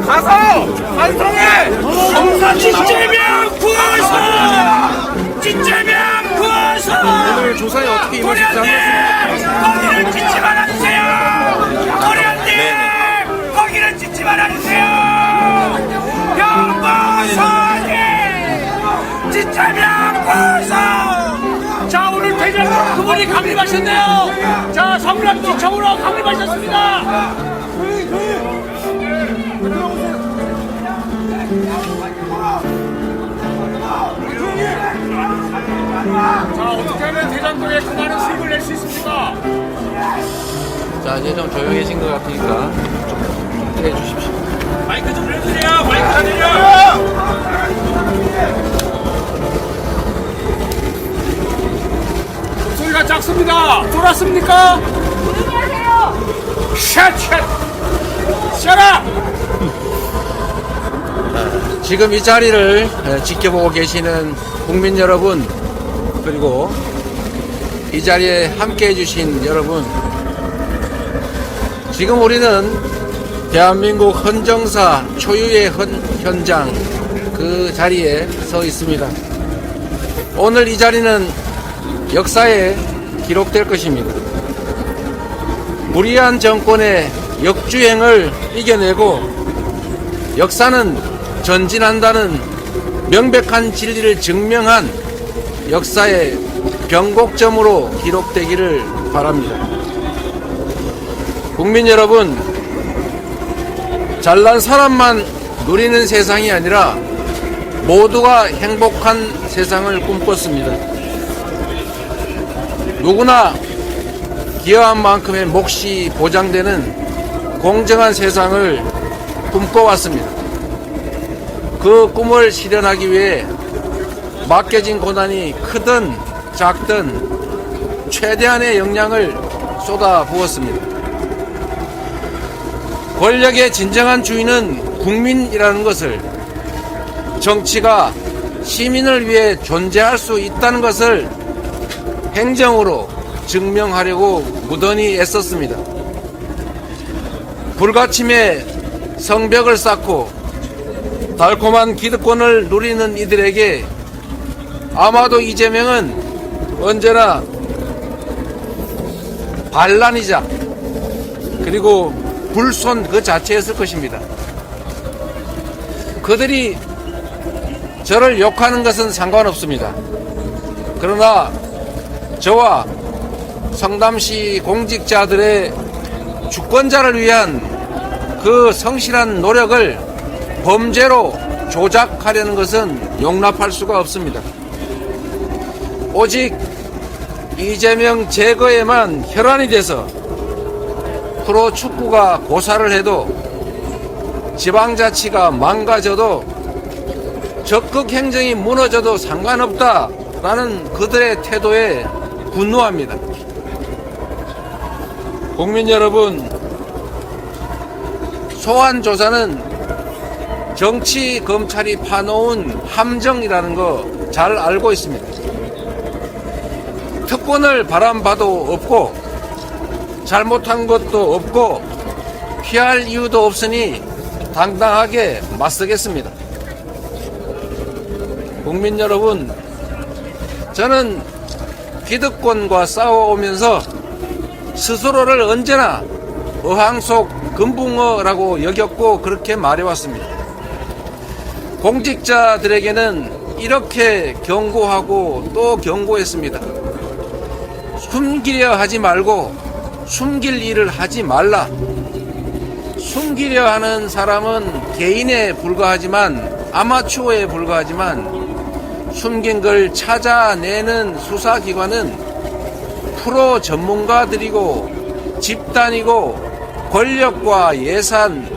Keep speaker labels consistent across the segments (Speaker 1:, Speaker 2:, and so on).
Speaker 1: 가서 한성에 성사 진짜명 구워서 진짜명 구워서
Speaker 2: 오늘 조사에 어떻게 임하실지
Speaker 1: 거기는 짓지 말아주세요. 도련님 거기는 짓지 말아주세요. 영보선이 진짜명 구워서. 자, 오늘 대장 그분이 강림하셨네요. 자, 성남지청으로 강림하셨습니다. 자, 어떻게 하면 대장동에 그 많은 수익을 낼 수 있습니까?
Speaker 2: 자, 이제 좀 조용해진 것 같으니까 좀 해주십시오.
Speaker 1: 마이크 좀 내주세요. 마이크 좀 내려. 목소리가 작습니다. 졸았습니까?
Speaker 3: 조용히 하세요.
Speaker 1: 샷! 샷아!
Speaker 2: 지금 이 자리를 지켜보고 계시는 국민 여러분, 그리고 이 자리에 함께 해주신 여러분, 지금 우리는 대한민국 헌정사 초유의 현장 그 자리에 서 있습니다. 오늘 이 자리는 역사에 기록될 것입니다. 무리한 정권의 역주행을 이겨내고 역사는 전진한다는 명백한 진리를 증명한 역사의 변곡점으로 기록되기를 바랍니다. 국민 여러분, 잘난 사람만 누리는 세상이 아니라 모두가 행복한 세상을 꿈꿨습니다. 누구나 기여한 만큼의 몫이 보장되는 공정한 세상을 꿈꿔왔습니다. 그 꿈을 실현하기 위해 맡겨진 고난이 크든 작든 최대한의 역량을 쏟아부었습니다. 권력의 진정한 주인은 국민이라는 것을, 정치가 시민을 위해 존재할 수 있다는 것을 행정으로 증명하려고 무던히 애썼습니다. 불가침에 성벽을 쌓고 달콤한 기득권을 누리는 이들에게 아마도 이재명은 언제나 반란이자 그리고 불손 그 자체였을 것입니다. 그들이 저를 욕하는 것은 상관없습니다. 그러나 저와 성남시 공직자들의 주권자를 위한 그 성실한 노력을 범죄로 조작하려는 것은 용납할 수가 없습니다. 오직 이재명 제거에만 혈안이 돼서 프로축구가 고사를 해도, 지방자치가 망가져도, 적극 행정이 무너져도 상관없다라는 그들의 태도에 분노합니다. 국민 여러분, 소환조사는 정치 검찰이 파놓은 함정이라는 거 잘 알고 있습니다. 특권을 바람봐도 없고 잘못한 것도 없고 피할 이유도 없으니 당당하게 맞서겠습니다. 국민 여러분, 저는 기득권과 싸워오면서 스스로를 언제나 어항 속 금붕어라고 여겼고 그렇게 말해왔습니다. 공직자들에게는 이렇게 경고하고 또 경고했습니다. 숨기려 하지 말고 숨길 일을 하지 말라. 숨기려 하는 사람은 개인에 불과하지만, 아마추어에 불과하지만, 숨긴 걸 찾아내는 수사기관은 프로 전문가들이고 집단이고 권력과 예산,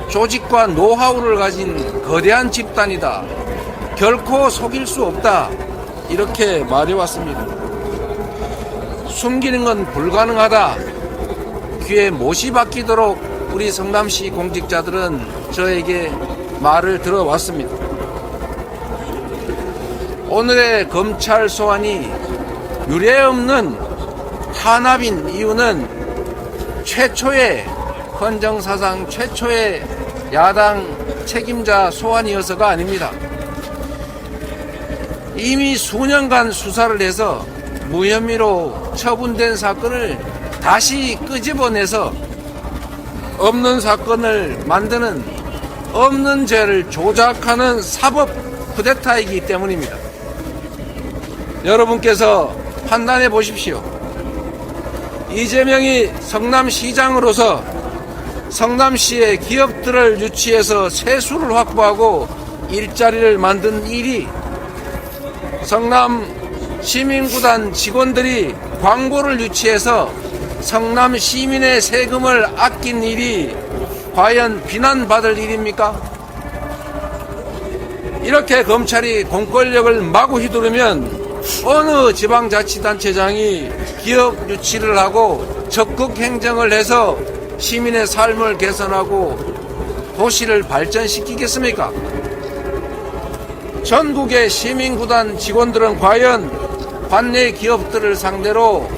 Speaker 2: 조직과 노하우를 가진 거대한 집단이다. 결코 속일 수 없다. 이렇게 말해왔습니다. 숨기는 건 불가능하다. 귀에 못이 박히도록 우리 성남시 공직자들은 저에게 말을 들어왔습니다. 오늘의 검찰 소환이 유례없는 탄압인 이유는 최초의 헌정사상 최초의 야당 책임자 소환이어서가 아닙니다. 이미 수년간 수사를 해서 무혐의로 처분된 사건을 다시 끄집어내서 없는 사건을 만드는, 없는 죄를 조작하는 사법 쿠데타이기 때문입니다. 여러분께서 판단해 보십시오. 이재명이 성남시장으로서 성남시의 기업들을 유치해서 세수를 확보하고 일자리를 만든 일이, 성남 시민구단 직원들이 광고를 유치해서 성남 시민의 세금을 아낀 일이 과연 비난받을 일입니까? 이렇게 검찰이 공권력을 마구 휘두르면 어느 지방자치단체장이 기업 유치를 하고 적극 행정을 해서 시민의 삶을 개선하고 도시를 발전시키겠습니까? 전국의 시민구단 직원들은 과연 관내 기업들을 상대로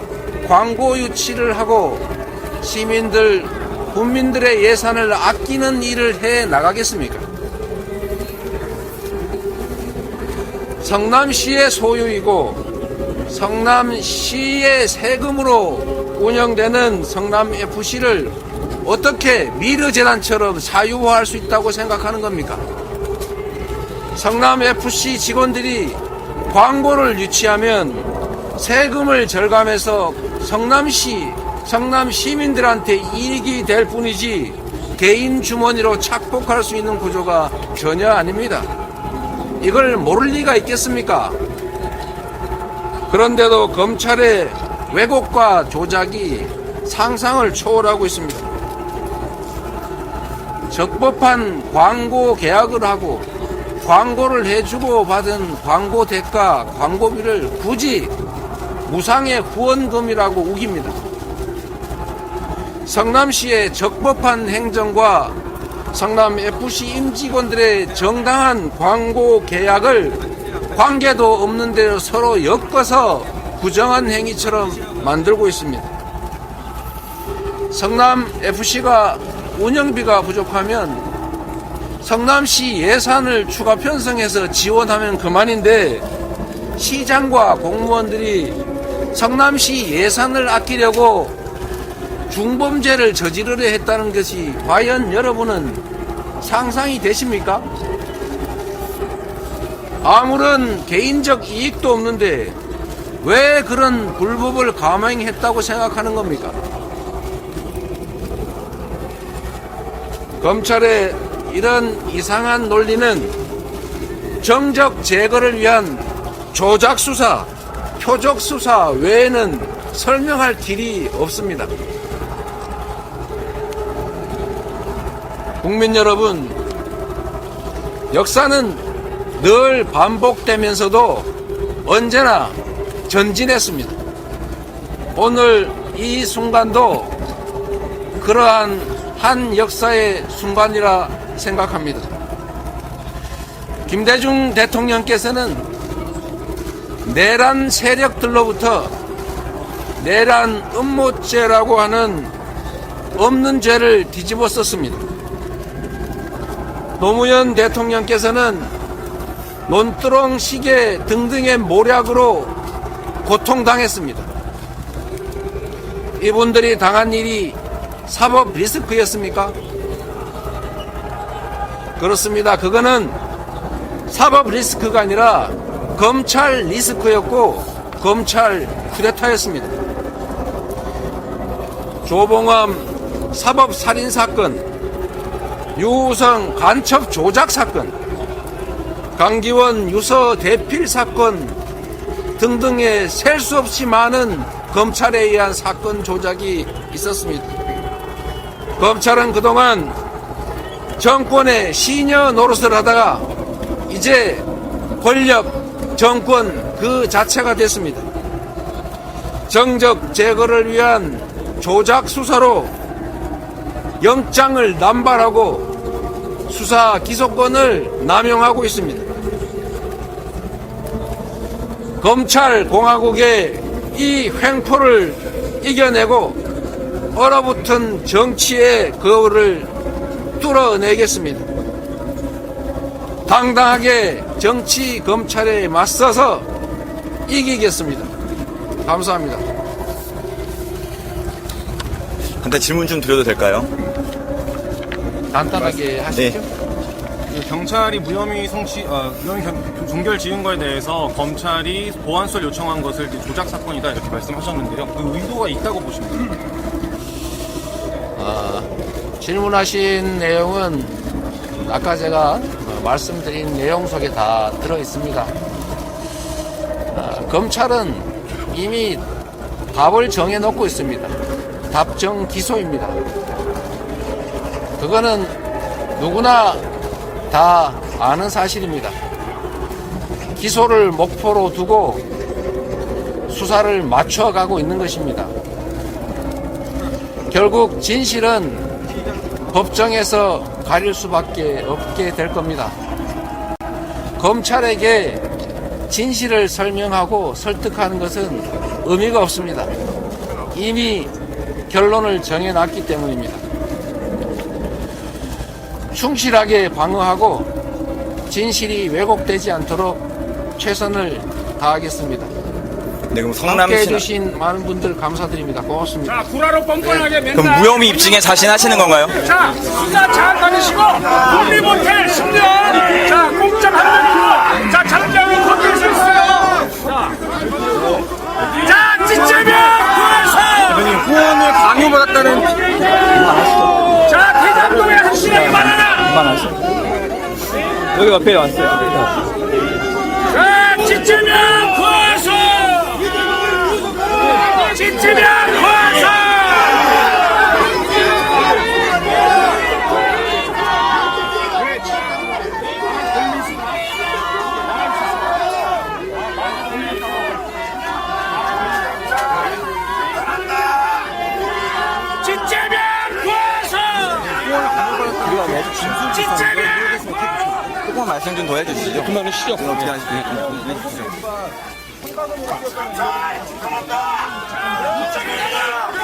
Speaker 2: 광고 유치를 하고 시민들, 국민들의 예산을 아끼는 일을 해 나가겠습니까? 성남시의 소유이고 성남시의 세금으로 운영되는 성남FC를 어떻게 미르재단처럼 사유화할 수 있다고 생각하는 겁니까? 성남FC 직원들이 광고를 유치하면 세금을 절감해서 성남 시민들한테 이익이 될 뿐이지 개인 주머니로 착복할 수 있는 구조가 전혀 아닙니다. 이걸 모를 리가 있겠습니까? 그런데도 검찰의 왜곡과 조작이 상상을 초월하고 있습니다. 적법한 광고 계약을 하고 광고를 해주고 받은 광고 대가, 광고비를 굳이 무상의 후원금이라고 우깁니다. 성남시의 적법한 행정과 성남FC 임직원들의 정당한 광고 계약을 관계도 없는 대로 서로 엮어서 부정한 행위처럼 만들고 있습니다. 성남FC가 운영비가 부족하면 성남시 예산을 추가 편성해서 지원하면 그만인데 시장과 공무원들이 성남시 예산을 아끼려고 중범죄를 저지르려 했다는 것이 과연 여러분은 상상이 되십니까? 아무런 개인적 이익도 없는데 왜 그런 불법을 감행했다고 생각하는 겁니까? 검찰의 이런 이상한 논리는 정적 제거를 위한 조작 수사, 표적 수사 외에는 설명할 길이 없습니다. 국민 여러분, 역사는 늘 반복되면서도 언제나 전진했습니다. 오늘 이 순간도 그러한 한 역사의 순간이라 생각합니다. 김대중 대통령께서는 내란 세력들로부터 내란 음모죄라고 하는 없는 죄를 뒤집어 썼습니다. 노무현 대통령께서는 논두렁 시계 등등의 모략으로 고통당했습니다. 이분들이 당한 일이 사법 리스크였습니까? 그렇습니다. 그거는 사법 리스크가 아니라 검찰 리스크였고 검찰 쿠데타였습니다. 조봉암 사법살인사건, 유우성 간첩 조작 사건, 강기원 유서 대필 사건 등등의 셀 수 없이 많은 검찰에 의한 사건 조작이 있었습니다. 검찰은 그동안 정권의 시녀 노릇을 하다가 이제 권력, 정권 그 자체가 됐습니다. 정적 제거를 위한 조작 수사로 영장을 남발하고 수사 기소권을 남용하고 있습니다. 검찰 공화국의 이 횡포를 이겨내고 얼어붙은 정치의 거울을 뚫어내겠습니다. 당당하게 정치, 검찰에 맞서서 이기겠습니다. 감사합니다.
Speaker 3: 간단히 질문 좀 드려도 될까요?
Speaker 2: 간단하게 하시죠.
Speaker 4: 경찰이 무혐의 종결 지은 거에 대해서 검찰이 보안수를 요청한 것을 조작 사건이다 이렇게 말씀하셨는데요. 그 의도가 있다고 보십니까?
Speaker 2: 질문하신 내용은 아까 제가 말씀드린 내용 속에 다 들어 있습니다. 검찰은 이미 답을 정해놓고 있습니다. 답정 기소입니다. 그거는 누구나 다 아는 사실입니다. 기소를 목표로 두고 수사를 맞춰가고 있는 것입니다. 결국 진실은 법정에서 가릴 수밖에 없게 될 겁니다. 검찰에게 진실을 설명하고 설득하는 것은 의미가 없습니다. 이미 결론을 정해놨기 때문입니다. 충실하게 방어하고 진실이 왜곡되지 않도록 최선을 다하겠습니다.
Speaker 3: 네, 그럼
Speaker 2: 함께
Speaker 3: 성남시
Speaker 2: 해주신 많은 분들 감사드립니다. 고맙습니다.
Speaker 1: 자, 구라로 뻔뻔하게 맨날.
Speaker 3: 그럼 무혐의 입증에 자신하시는 건가요?
Speaker 1: 자, 수사 잘 받으시고, 국리 못해 10년. 자, 공적 한번이고, 자, 장장이 거기에서 있어요. 자, 찌찌면 구해서.
Speaker 4: 후원을 강요받았다는
Speaker 1: 자, 대장동에 확실하게 말하라.
Speaker 4: 여기 앞에 왔어요.
Speaker 1: 자, 찌찌면 구해서. 찌찌면 구해서. 찌찌면 구해서. 찌찌면
Speaker 3: 조금 말씀 좀 더 해주시죠. 그만은 시죠. 어떻게 하시죠?
Speaker 1: 자,